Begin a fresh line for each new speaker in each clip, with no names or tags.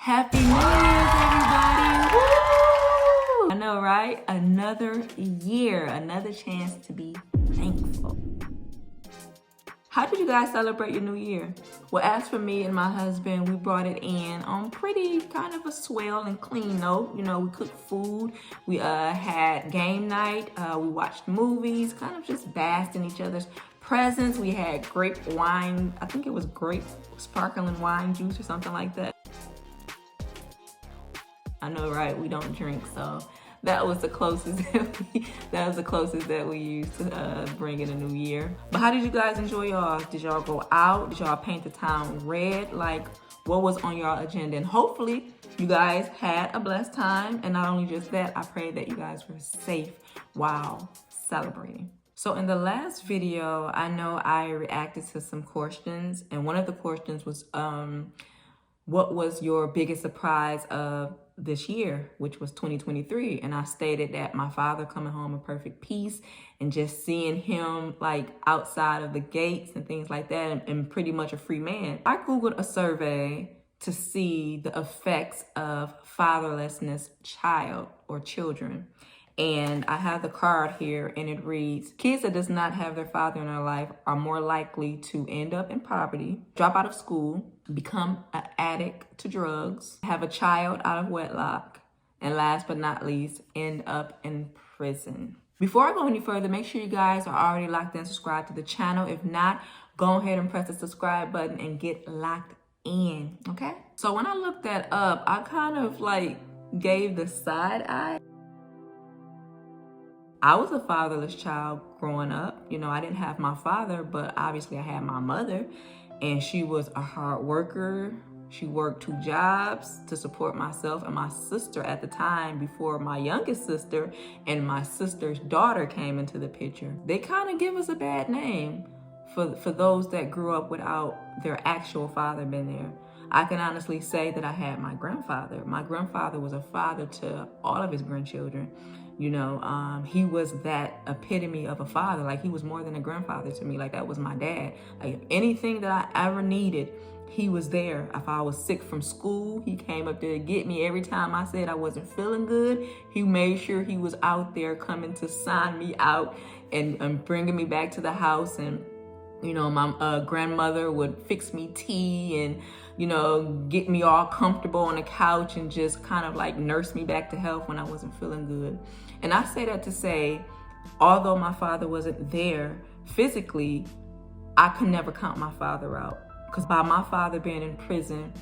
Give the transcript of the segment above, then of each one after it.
Happy New Year's, everybody. Woo! I know, right? Another year, another chance to be thankful. How did you guys celebrate your new year? Well, as for me and my husband, we brought it in on pretty kind of a swell and clean note. You know, we cooked food, we had game night, we watched movies, kind of just basked in each other's presence. We had grape wine, I think it was grape sparkling wine juice or something like that. I know, right? We don't drink, so that was the closest that we used to bring in a new year. But how did you guys enjoy y'all? Did y'all go out? Did y'all paint the town red? Like, what was on y'all agenda? And hopefully you guys had a blessed time. And not only just that, I pray that you guys were safe while celebrating. So in the last video, I know I reacted to some questions, and one of the questions was, what was your biggest surprise of this year, which was 2023? And I stated that my father coming home in perfect peace and just seeing him like outside of the gates and things like that, and pretty much a free man. I Googled a survey to see the effects of fatherlessness child or children. And I have the card here, and it reads, kids that does not have their father in their life are more likely to end up in poverty, drop out of school, become an addict to drugs, have a child out of wedlock, and last but not least, end up in prison. Before I go any further, make sure you guys are already locked in and subscribed to the channel. If not, go ahead and press the subscribe button and get locked in, okay? So when I looked that up, I kind of like gave the side eye. I was a fatherless child growing up. You know, I didn't have my father, but obviously I had my mother, and she was a hard worker. She worked 2 jobs to support myself and my sister at the time, before my youngest sister and my sister's daughter came into the picture. They kind of give us a bad name for those that grew up without their actual father being there. I can honestly say that I had my grandfather. My grandfather was a father to all of his grandchildren. You know, he was that epitome of a father. Like, he was more than a grandfather to me. Like, that was my dad. Like, anything that I ever needed, he was there. If I was sick from school, he came up there to get me. Every time I said I wasn't feeling good, he made sure he was out there coming to sign me out and bringing me back to the house. And you know, my grandmother would fix me tea and, you know, get me all comfortable on the couch and just kind of like nurse me back to health when I wasn't feeling good. And I say that to say, although my father wasn't there physically, I could never count my father out. Because by my father being in prison,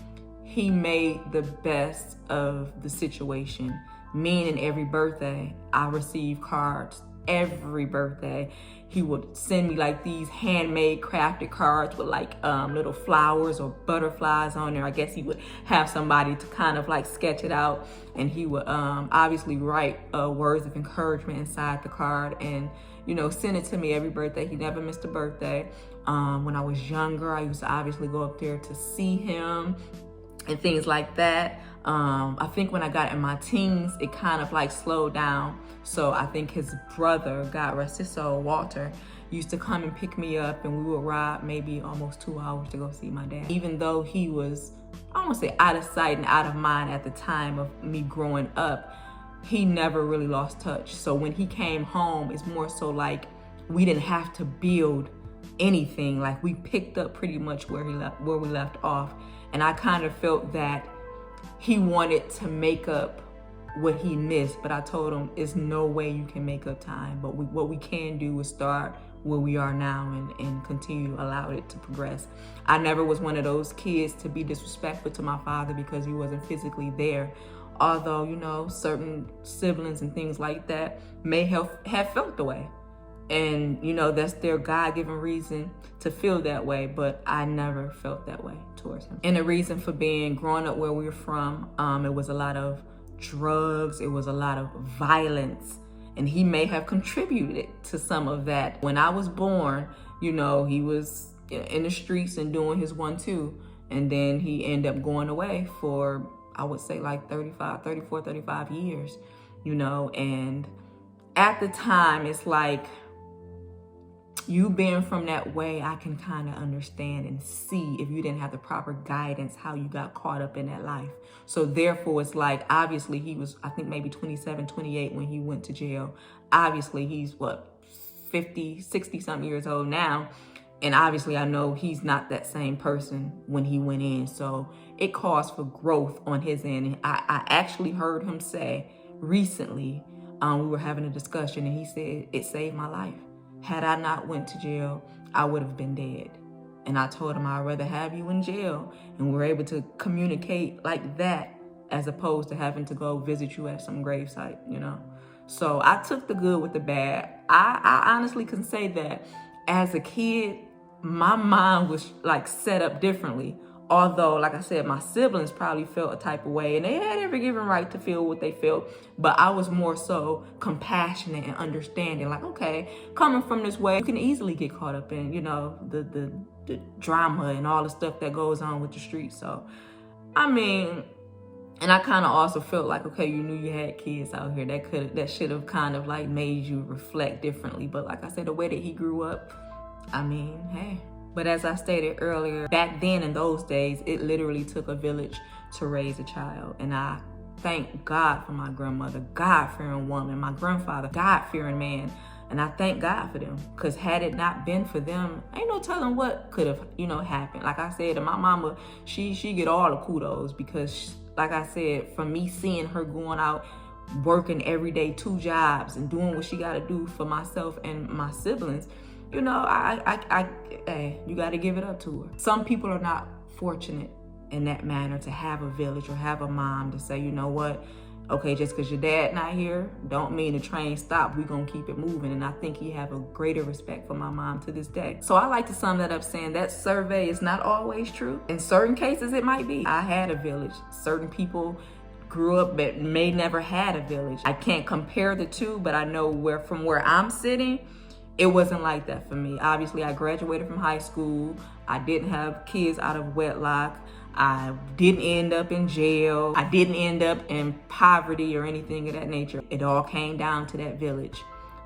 he made the best of the situation. Meaning every birthday, I received cards. Every birthday, he would send me like these handmade crafted cards with like little flowers or butterflies on there. I guess he would have somebody to kind of like sketch it out, and he would obviously write words of encouragement inside the card, and you know, send it to me every birthday. He never missed a birthday. When I was younger, I used to obviously go up there to see him and things like that. I think when I got in my teens, it kind of like slowed down. So I think his brother, God rest his soul, Walter, used to come and pick me up, and we would ride maybe almost 2 hours to go see my dad. Even though he was, I don't want to say out of sight and out of mind at the time of me growing up, he never really lost touch. So when he came home, it's more so like we didn't have to build anything. Like, we picked up pretty much where we left off. And I kind of felt that he wanted to make up what he missed, but I told him it's no way you can make up time. But what we can do is start where we are now and continue to allow it to progress. I never was one of those kids to be disrespectful to my father because he wasn't physically there. Although, you know, certain siblings and things like that may have felt the way. And, you know, that's their God-given reason to feel that way, but I never felt that way towards him. And the reason for growing up where we were from, it was a lot of drugs, it was a lot of violence, and he may have contributed to some of that. When I was born, you know, he was in the streets and doing his 1-2, and then he ended up going away for, I would say, like 35 years, you know. And at the time, it's like, you being from that way, I can kind of understand and see if you didn't have the proper guidance, how you got caught up in that life. So therefore, it's like, obviously he was, I think maybe 27, 28 when he went to jail. Obviously he's what, 50, 60 something years old now. And obviously I know he's not that same person when he went in. So it calls for growth on his end. And I actually heard him say recently, we were having a discussion, and he said, it saved my life. Had I not went to jail, I would have been dead. And I told him, I'd rather have you in jail and we're able to communicate like that as opposed to having to go visit you at some gravesite, you know? So I took the good with the bad. I honestly can say that as a kid, my mind was like set up differently. Although, like I said, my siblings probably felt a type of way, and they had every given right to feel what they felt. But I was more so compassionate and understanding. Like, okay, coming from this way, you can easily get caught up in, you know, the drama and all the stuff that goes on with the streets. So, I mean, and I kind of also felt like, okay, you knew you had kids out here that should have kind of like made you reflect differently. But like I said, the way that he grew up, I mean, hey. But as I stated earlier, back then in those days, it literally took a village to raise a child. And I thank God for my grandmother, God-fearing woman, my grandfather, God-fearing man. And I thank God for them, because had it not been for them, ain't no telling what could have, you know, happened. Like I said, and my mama, she get all the kudos, because like I said, for me seeing her going out, working every day 2 jobs and doing what she got to do for myself and my siblings, you know, you got to give it up to her. Some people are not fortunate in that manner to have a village or have a mom to say, you know what, okay, just because your dad not here, don't mean the train stopped. We're going to keep it moving. And I think he have a greater respect for my mom to this day. So I like to sum that up saying that survey is not always true. In certain cases, it might be. I had a village. Certain people grew up but may never had a village. I can't compare the two, but I know from where I'm sitting, it wasn't like that for me. Obviously, I graduated from high school. I didn't have kids out of wedlock. I didn't end up in jail. I didn't end up in poverty or anything of that nature. It all came down to that village.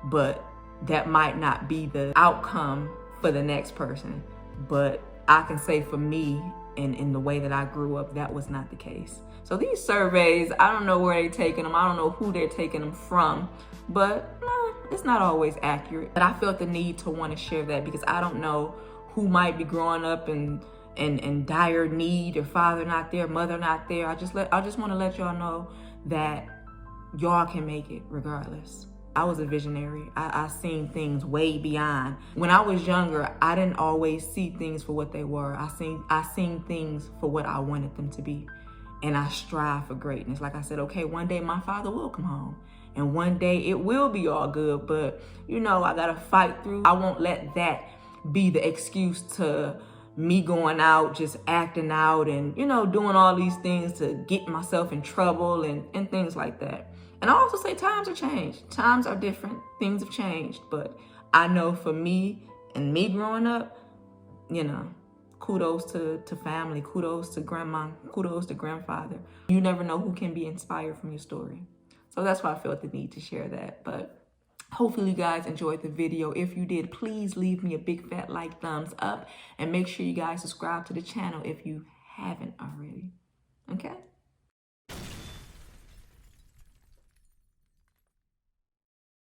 But that might not be the outcome for the next person. But I can say for me, in the way that I grew up, that was not the case. So these surveys, I don't know where they're taking them. I don't know who they're taking them from. But it's not always accurate. But I felt the need to want to share that, because I don't know who might be growing up in dire need, or father not there, mother not there. I just want to let y'all know that y'all can make it regardless. I was a visionary. I seen things way beyond. When I was younger, I didn't always see things for what they were. I seen things for what I wanted them to be. And I strive for greatness. Like I said, okay, one day my father will come home. And one day it will be all good. But, you know, I got to fight through. I won't let that be the excuse to me going out, just acting out and, you know, doing all these things to get myself in trouble and things like that. And I also say times have changed. Times are different. Things have changed. But I know for me and me growing up, you know, kudos to family, kudos to grandma, kudos to grandfather. You never know who can be inspired from your story. So that's why I felt the need to share that. But hopefully you guys enjoyed the video. If you did, please leave me a big fat like, thumbs up, and make sure you guys subscribe to the channel if you haven't already. Okay?